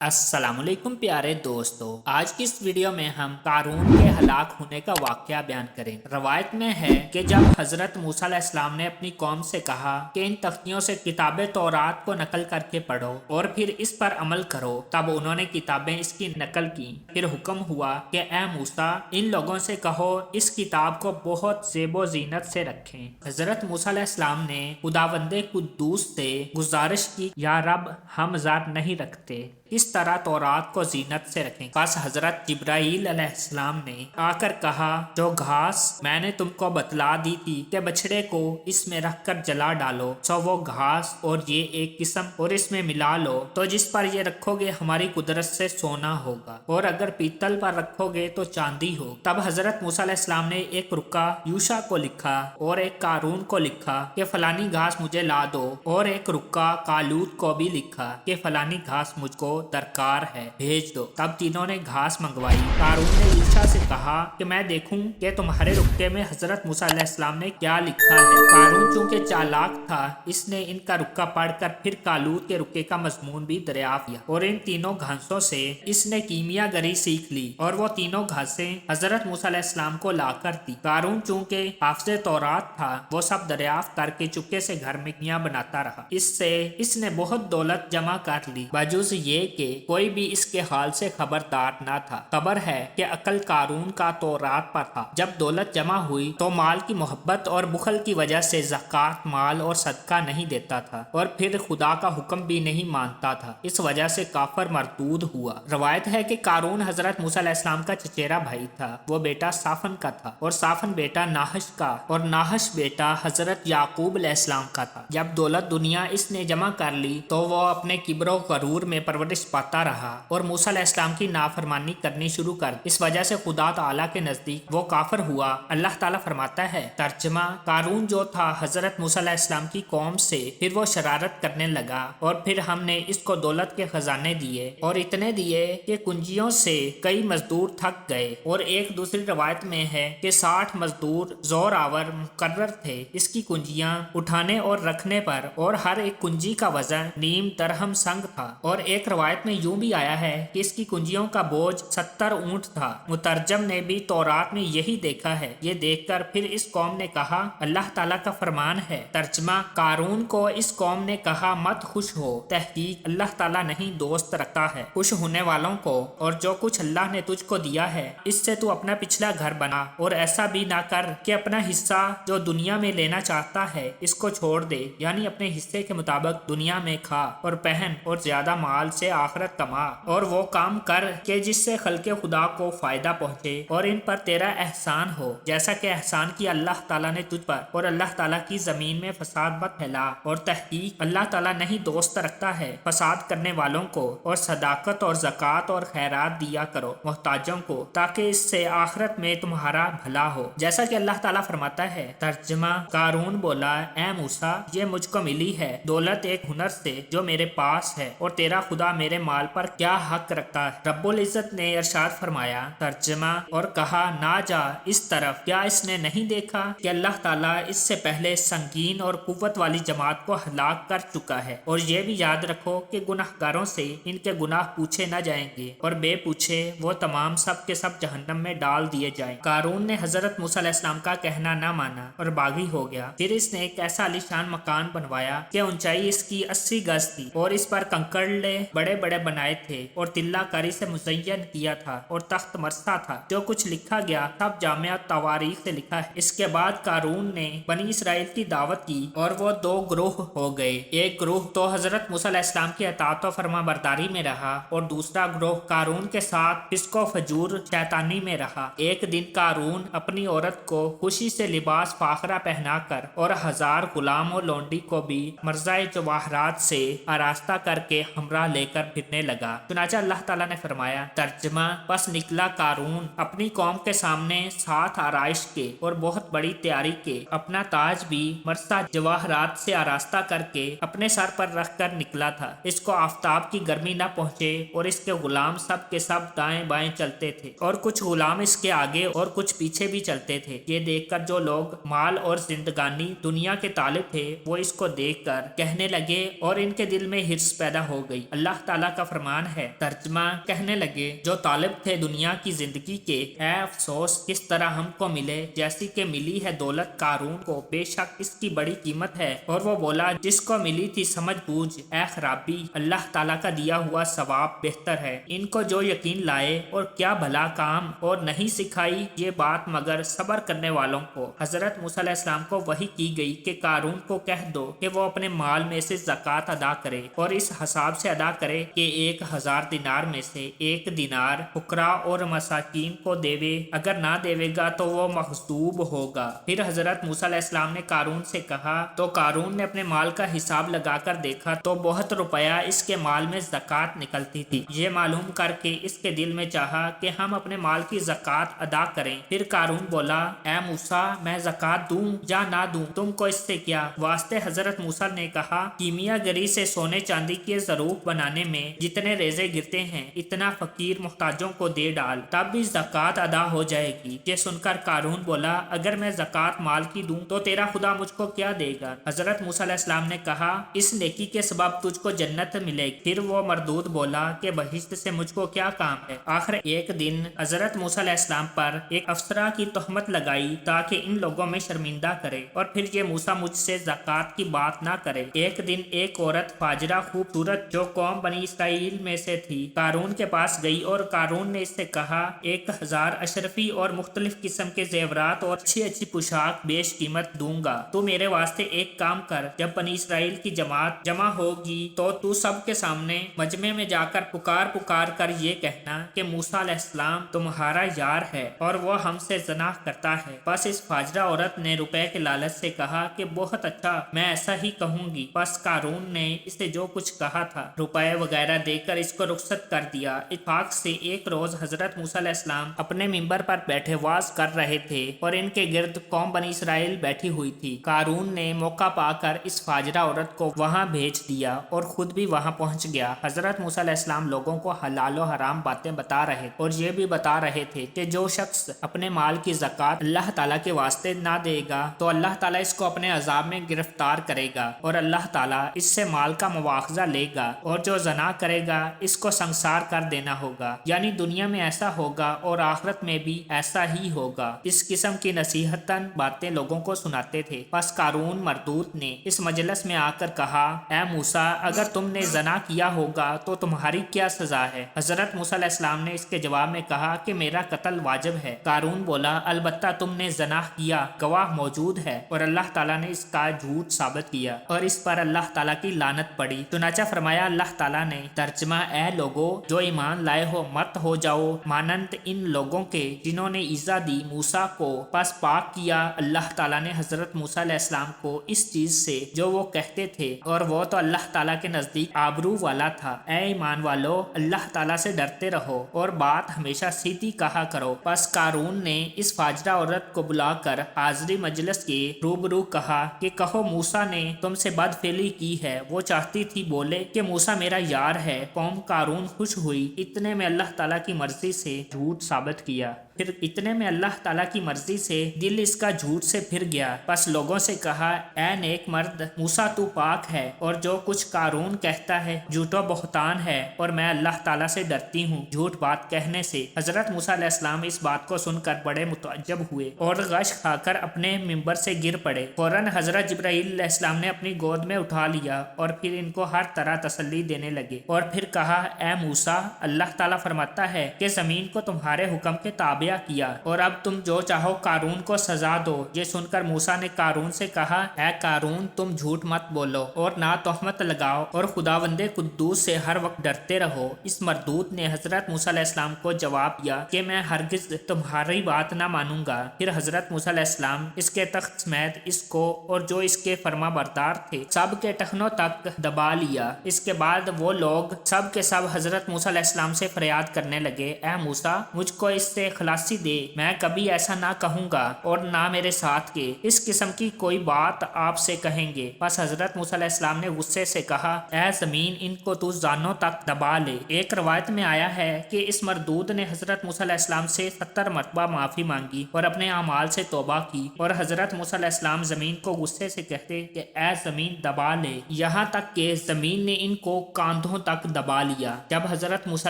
अस्सलाम वालेकुम प्यारे दोस्तों। आज की इस वीडियो में हम कारून के हलाक होने का वाकया बयान करें। रवायत में है कि जब हजरत मूसा अलैहिस्सलाम ने अपनी कौम से कहा कि इन तख्तियों से किताब तौरात को नकल करके पढ़ो और फिर इस पर अमल करो, तब उन्होंने किताबें इसकी नकल की। फिर हुक्म हुआ कि ए मूसा, इन लोगों से कहो इस किताब को बहुत ज़ेबो ज़ीनत से रखें। हजरत मूसा अलैहिस्सलाम ने खुदावंदे कुद्दूस से गुजारिश की, या रब, हम ज़ात नहीं रखते, इस तरह तौरात को जीनत से रखें। बस हजरत जिब्राईल अलैहिस्सलाम ने आकर कहा, जो घास मैंने तुमको बतला दी थी कि बछड़े को इसमें रखकर जला डालो, सो वो घास और ये एक किस्म और इसमें मिला लो, तो जिस पर ये रखोगे हमारी कुदरत से सोना होगा, और अगर पीतल पर रखोगे तो चांदी हो। तब हजरत मूसा अलैहिस्सलाम ने एक रुक्का यूशा को लिखा और एक कारून को लिखा कि फलानी घास मुझे ला दो, और एक रुक्का कालूत को भी लिखा कि फलानी घास मुझको दरकार है, भेज दो। तब तीनों ने घास मंगवाई। कारून ने यूशा से कहा कि मैं देखूं कि तुम्हारे रुक्के में हजरत मूसा अलैहिस्सलाम ने क्या लिखा है। कारून चूंकि चालाक था, इसने इनका रुक्का पढ़कर फिर कालूत के रुक्के का मजमून भी दरियाफ्त किया, और इन तीनों घासों से इसने कीमियागरी सीख ली, और वो तीनों घासें हजरत मूसा अलैहिस्सलाम को लाकर दी। कारून चूंकि हाफिज़े तौरात था, वो सब दरियाफ्त करके चुपके से घर में कियां बनाता रहा। इससे इसने बहुत दौलत जमा कर ली, बावजूद ये कि कोई भी इसके हाल से खबरदार न था। खबर है कि अकल कारून का तौरात पर था। जब दौलत जमा हुई तो माल की मोहब्बत और बुखल की वजह से ज़कात, माल और सदका नहीं देता था, और फिर खुदा का हुक्म भी नहीं मानता था। इस वजह से काफर मरदूद हुआ। रवायत है कि कारून हजरत मूसा अलैहिस्सलाम का चचेरा भाई था। वो बेटा साफन का था, और साफन बेटा नाहश का, और नाहश बेटा हजरत याकूब अलैहिस्सलाम का था। जब दौलत दुनिया इसने जमा कर ली तो वो अपने किब्रो गरूर में परवरिश पाता रहा और मूसा अलैहिस्सलाम की नाफरमानी करनी शुरू कर। इस वजह से खुदा ताला के नजदीक वो काफिर हुआ। अल्लाह ताला फरमाता है, तर्जमा, कारून जो था हजरत मूसा अलैहिस्सलाम की कौम से, फिर वो शरारत करने लगा, और फिर हमने इसको दौलत के खजाने दिए, और इतने दिए कि कुंजियों से कई मजदूर थक गए। और एक दूसरी रवायत में है कि 60 मजदूर जोर आवर मुकर्रर थे इसकी कुंजियां उठाने और रखने पर, और हर एक कुंजी का वजन नीम दरहम संग था। और एक रवायत में यूं भी आया है कि इसकी कुंजियों का बोझ 70 ऊंट था। मुतरजम ने भी तौरात में यही देखा है। ये देखकर फिर इस कौम ने कहा, अल्लाह ताला का फरमान है। तर्जमा, कारून को इस कौम ने कहा, मत खुश हो, तहकीक अल्लाह ताला नहीं दोस्त रखता है खुश होने वालों को, और जो कुछ अल्लाह ने तुझको दिया है इससे तू अपना पिछला घर बना, और ऐसा भी ना कर कि अपना हिस्सा जो दुनिया में लेना चाहता है इसको छोड़ दे, यानी अपने हिस्से के मुताबिक दुनिया में खा और पहन, और ज्यादा माल से आखिरत कमा, और वो काम कर कि जिससे खल्के खुदा को फायदा पहुंचे और इन पर तेरा एहसान हो, जैसा कि एहसान किया अल्लाह ताला ने तुझ पर, और अल्लाह ताला की जमीन में फसाद मत फैला, और तहकीक अल्लाह ताला नहीं दोस्त रखता है फसाद करने वालों को, और सदाकत और ज़कात और खैरात दिया करो मोहताजों को, ताकि इससे आखिरत में तुम्हारा भला हो, जैसा कि अल्लाह ताला फरमाता है। तर्जमा, कारून बोला, ए मूसा, ये मुझको मिली है दौलत एक हुनर से जो मेरे पास है, और तेरा खुदा मेरे माल पर क्या हक रखता है। रब्बुल इज्जत ने इरशाद फरमाया, तर्जमा, और कहा, ना जा इस तरफ, क्या इसने नहीं देखा कि अल्लाह ताला इससे पहले संगीन और कुव्वत वाली जमात को हलाक कर चुका है, और ये भी याद रखो कि गुनाहगारों से इनके गुनाह पूछे न जाएंगे, और बेपूछे वो तमाम सब के सब जहन्नम में डाल दिए जाए। कारून ने हजरत मूसा अलैहिस्सलाम का कहना न माना और बागी हो गया। फिर इसने एक ऐसा आलीशान मकान बनवाया कि ऊंचाई इसकी 80 गज थी, और इस पर कंकड़े बड़े बड़े बनाए थे, और तिल्लाकारी से मुज़य्यन किया था, और तख्त मरसा था। जो कुछ लिखा गया सब जामिया तवारीख से लिखा है। इसके बाद कारून ने बनी इसराइल की दावत की, और वो दो ग्रोह हो गए। एक ग्रोह तो हजरत मूसा अलैहिस्सलाम की अताअत व फरमा बरदारी में रहा, और दूसरा ग्रोह कारून के साथ फिस्को फजूर शैतानी में रहा। एक दिन कारून अपनी औरत को खुशी से लिबास फाखरा पहनाकर और 1000 गुलाम और लोंडी को भी मर्जाए जवाहरात से आरास्ता करके हमरा लेकर फिरने लगा। चुनाचा अल्लाह ताला ने फरमाया, तर्जमा, बस निकला कारून अपनी कौम के सामने साथ आराइश के और बहुत बड़ी तैयारी के, अपना ताज भी मरसा जवाहरात से आरास्ता करके अपने सर पर रख कर निकला था। इसको आफताब की गर्मी न पहुंचे, और इसके गुलाम सब के सब दाएं बाएं चलते थे, और कुछ गुलाम इसके आगे और कुछ पीछे भी चलते थे। ये देखकर जो लोग माल और जिंदगानी दुनिया के तालिब थे वो इसको देखकर कहने लगे, और इनके दिल में हिर्स पैदा हो गई। अल्लाह ताला का फरमान है। तर्जमा कहने लगे, जो तालिब थे दुनिया की जिंदगी के, ऐ अफसोस किस तरह हमको मिले जैसी कि मिली है दौलत कारून को, बेशक इसकी बड़ी कीमत है। और वो बोला, जिसको मिली थी समझ बूझ, ऐ खराबी, अल्लाह ताला का दिया हुआ सवाब बेहतर है। इनको जो यकीन लाए और क्या भला काम, और नहीं सिखाई ये बात मगर सब्र करने वालों को। हजरत मूसा अलैहिस्सलाम को वही की गई कि कारून को कह दो कि वो अपने माल में से ज़कात अदा करे और इस हिसाब से अदा करे कि 1000 दिनार में से 1 दिनार फुकरा और मसाकीन को देवे, अगर ना देवेगा तो वो महसूब होगा। फिर हजरत मूसा अलैहिस्सलाम ने कारून से कहा, तो कारून ने अपने माल का हिसाब लगाकर देखा तो बहुत रुपया इसके माल में ज़कात निकलती थी। ये मालूम करके इसके दिल में चाहा कि हम अपने माल की ज़कात अदा करें। फिर कारून बोला, ऐ मूसा, मैं ज़कात दूं या ना दूं, तुमको इससे क्या। वास्ते हजरत मूसा ने कहा, कीमियागरी से सोने चांदी के ज़रूफ बनाने में जितने रेजे गिरते हैं इतना फकीर मुहताजों को दे डाल, तब भी ज़कात अदा हो जाएगी। ये सुनकर कारून बोला, अगर मैं ज़कात माल की दूं तो तेरा खुदा मुझको क्या देगा। हजरत मूसा अलैहिस्सलाम ने कहा, इस नेकी के सबब तुझको जन्नत मिलेगी। फिर वो मरदूद बोला कि बहिश्त से मुझको क्या काम है। आखिर एक दिन हजरत मूसा अलैहिस्सलाम पर एक अफसरा की तोहमत लगाई ताकि इन लोगों में शर्मिंदा करे और फिर ये मूसा मुझसे ज़कात की बात ना करे। एक दिन एक औरत फाजरा खूबसूरत जो कौम बनी इसराइल में से थी कारून के पास गई और कारून ने इससे कहा, 1000 अशरफी और मुख्तलिफ किस्म के जेवरात और अच्छी अच्छी पोशाक बेश कीमत दूंगा। तू मेरे वास्ते एक काम कर, जब बनी इसराइल की जमात जमा होगी तो तू सबके सामने मजमे में जाकर पुकार पुकार कर ये कहना कि मूसा अलैहिस्सलाम तुम्हारा यार है और वो हमसे ज़ना करता है। बस इस फाजरा औरत ने रुपए के लालच से कहा कि बहुत अच्छा, मैं ऐसा ही कहूंगी। बस कारून ने इसे जो कुछ कहा था रुपए वगैरह देकर इसको रुखसत कर दिया। इत्तेफाक से एक रोज हजरत मूसा अलैहिस्सलाम अपने मिंबर पर बैठे वाज कर रहे थे और इनके गिर्द कौम बनी इसराइल बैठी हुई थी। कारून ने मौका पाकर इस फाजरा औरत को वहां भेज दिया और खुद भी वहां पहुंच गया। हजरत मूसा अलैहिस्सलाम लोगों को हलाल और हराम बातें बता रहे और ये भी बता रहे थे कि जो शख्स अपने माल की ज़कात अल्लाह ताला के वास्ते ना देगा तो अल्लाह ताला इसको अपने अजाब में गिरफ्तार करेगा और अल्लाह ताला इससे माल का मुआवजा लेगा, और जो जना करेगा इसको संसार कर देना होगा, यानी दुनिया में ऐसा होगा और आखिरत में भी ऐसा ही होगा। इस किस्म की नसीहतन बातें लोगों को सुनाते थे। बस कारून मरदूत ने इस मजलिस में आकर कहा, ऐ मूसा, अगर तुमने जना किया होगा तो तुम्हारी क्या सजा है। हजरत मूसा अलैहिस्सलाम ने इसके जवाब में कहा कि मेरा कत्ल वाजिब है। कारून बोला, अलबत्ता तुमने जना किया, गवाह मौजूद है और अल्लाह ताला ने इसका झूठ साबित किया और इस पर अल्लाह ताला की लानत पड़ी। चुनाचा फरमाया अल्लाह ताला ने, तर्जमा, ए लोगो जो ईमान लाए हो मत हो जाओ मानंत इन लोगों के जिन्होंने ईजा दी मूसा को। बस पाक किया अल्लाह ताला ने हजरत मूसा अलैहिस्सलाम को इस चीज से जो वो कहते थे, और वो तो अल्लाह ताला के नजदीक आबरू वाला था। ए ईमान वालो, अल्लाह ताला से डरते रहो और बात हमेशा सीधी कहा करो। बस कारून ने इस फाजरा औरत को बुलाकर हाजिरी मजलिस के रूबरू कहा कि कहो मूसा ने तुमसे बदफेली की है। वो चाहती थी बोले कि मूसा मेरा यार है। कौम कारून खुश हुई। इतने में अल्लाह ताला की मर्जी से झूठ साबित किया। फिर इतने में अल्लाह ताला की मर्जी से दिल इसका झूठ से फिर गया। बस लोगों से कहा, ए नेक मर्द, मूसा तू पाक है और जो कुछ कारून कहता है झूठो बहुतान है और मैं अल्लाह ताला से डरती हूँ झूठ बात कहने से। हजरत मूसा अलैहिस्सलाम इस बात को सुनकर बड़े मुतअज्जब हुए और गश खाकर अपने मिंबर से गिर पड़े। फौरन हजरत जिब्राइल अलैहिस्सलाम ने अपनी गोद में उठा लिया और फिर इनको हर तरह तसल्ली देने लगे और फिर कहा, ए मूसा, अल्लाह ताला फरमाता है कि जमीन को तुम्हारे हुक्म के ताबे किया और अब तुम जो चाहो कारून को सजा दो। ये सुनकर मूसा ने कारून से कहा, ऐ कारून, तुम झूठ मत बोलो और ना तोहमत लगाओ और खुदावंदे कुद्दूस से हर वक्त डरते रहो। इस मरदूत ने हजरत मूसा अलैहिस्सलाम को जवाब दिया कि मैं हरगिज तुम्हारी बात ना मानूंगा। फिर हजरत मूसा अलैहिस्सलाम इसके तख्त समेत इसको और जो इसके फर्मा बरदार थे सब के टखनों तक दबा लिया। इसके बाद वो लोग सब के सब हजरत मूसा अलैहिस्सलाम से फरियाद करने लगे, ऐ मूसा, मुझको इससे खलासी दे, मैं कभी ऐसा ना कहूँगा और ना मेरे साथ के इस किस्म की कोई बात आपसे कहेंगे। बस हजरत मूसा अलैहिस्सलाम ने गुस्से से कहा, ऐ जमीन इनको तू जानों तक दबा ले। एक रवायत में आया है कि इस मरदूद ने हजरत मूसा अलैहिस्सलाम से 70 मरतबा माफी मांगी और अपने अमाल से तौबा की और हजरत मूसा अलैहिस्सलाम जमीन को गुस्से से कहते कि ऐ जमीन दबा ले, यहाँ तक कि जमीन ने इनको कांधों तक दबा लिया। जब हजरत मूसा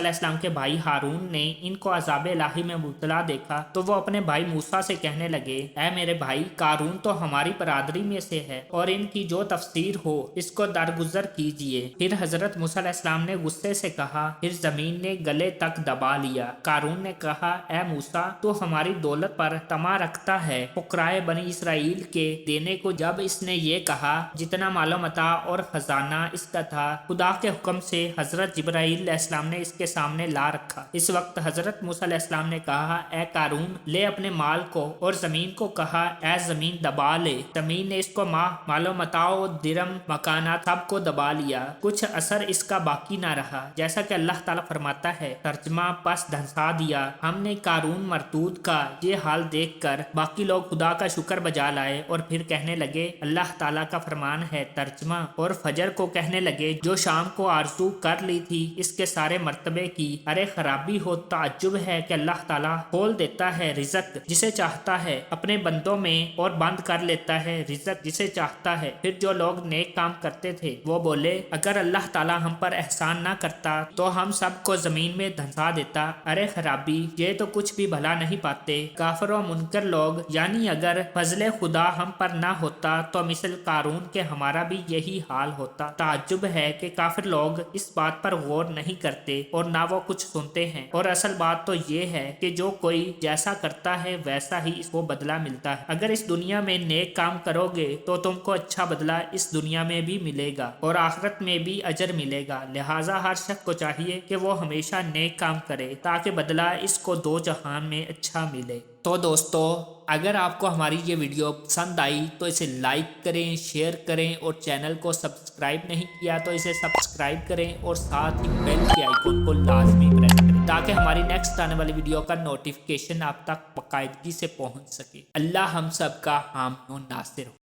अलैहिस्सलाम के भाई हारून ने इनको अज़ाब इलाही में मुब्तला देखा तो वो अपने भाई मूसा से कहने लगे, ऐ मेरे भाई, कारून तो हमारी बरादरी में से है और इनकी जो तफसीर हो इसको दरगुजर कीजिए। फिर हजरत मूसा अलैहिस्सलाम ने गुस्से से कहा, फिर जमीन ने गले तक दबा लिया। कारून ने कहा, ऐ मूसा, तो हमारी दौलत पर तमा रखता है। फुकराए बनी इसराइल के देने को जब इसने ये कहा जितना मालो मता और खजाना इसका था, खुदा के हुक्म से हजरत जिब्राइल अलैहिस्सलाम ने इसके सामने ला रखा। इस वक्त हजरत मूसा अलैहिस्सलाम ने कहा, ऐ कारून, ले अपने माल को, और जमीन को कहा, ऐ जमीन दबा ले। जमीन ने इसको मालो मताओ, दिरम, मकाना सबको दबा लिया। कुछ असर इसका बाकी ना रहा। जैसा कि अल्लाह ताला फरमाता है, तर्जमा, बस धंसा दिया हमने कारून मरदूद का ये हाल देखकर बाकी लोग खुदा का शुक्र बजा लाए और फिर कहने लगे, अल्लाह ताला का फरमान है। तर्जमा, और फजर को कहने लगे जो शाम को आरजू कर ली थी इसके सारे मर्तबे की, अरे खराबी हो, ताज्जुब है कि अल्लाह ताला खोल देता है रिज़्क जिसे चाहता है अपने बंदों में और बंद कर लेता है रिज़्क जिसे चाहता है। फिर जो लोग नेक काम करते थे वो बोले, अगर अल्लाह ताला हम पर एहसान ना करता तो हम सबको जमीन में धंसा देता। अरे खराबी, ये तो कुछ भी भला नहीं पाते। काफिर और मुनकर लोग, यानी अगर फजले खुदा हम पर ना होता तो मिसल कारून के हमारा भी यही हाल होता। ताज्जुब है कि काफिर लोग इस बात पर गौर नहीं करते और ना वो कुछ सुनते हैं। और असल बात तो ये है कि जो कोई जैसा करता है वैसा ही इसको बदला मिलता है। अगर इस दुनिया में नेक काम करोगे तो तुमको अच्छा बदला इस दुनिया में भी मिलेगा और आखिरत में भी अजर मिलेगा। लिहाजा हर शख्स को चाहिए कि वो हमेशा नेक काम करे ताकि बदला इसको दो जहान में अच्छा मिले। तो दोस्तों, अगर आपको हमारी ये वीडियो पसंद आई तो इसे लाइक करें, शेयर करें और चैनल को सब्सक्राइब नहीं किया तो इसे सब्सक्राइब करें और साथ ही बेल के आइकन को लाजमी प्रेस करें ताकि हमारी नेक्स्ट आने वाली वीडियो का नोटिफिकेशन आप तक बाकायदगी से पहुंच सके। अल्लाह हम सब का हामी और नासिर हो।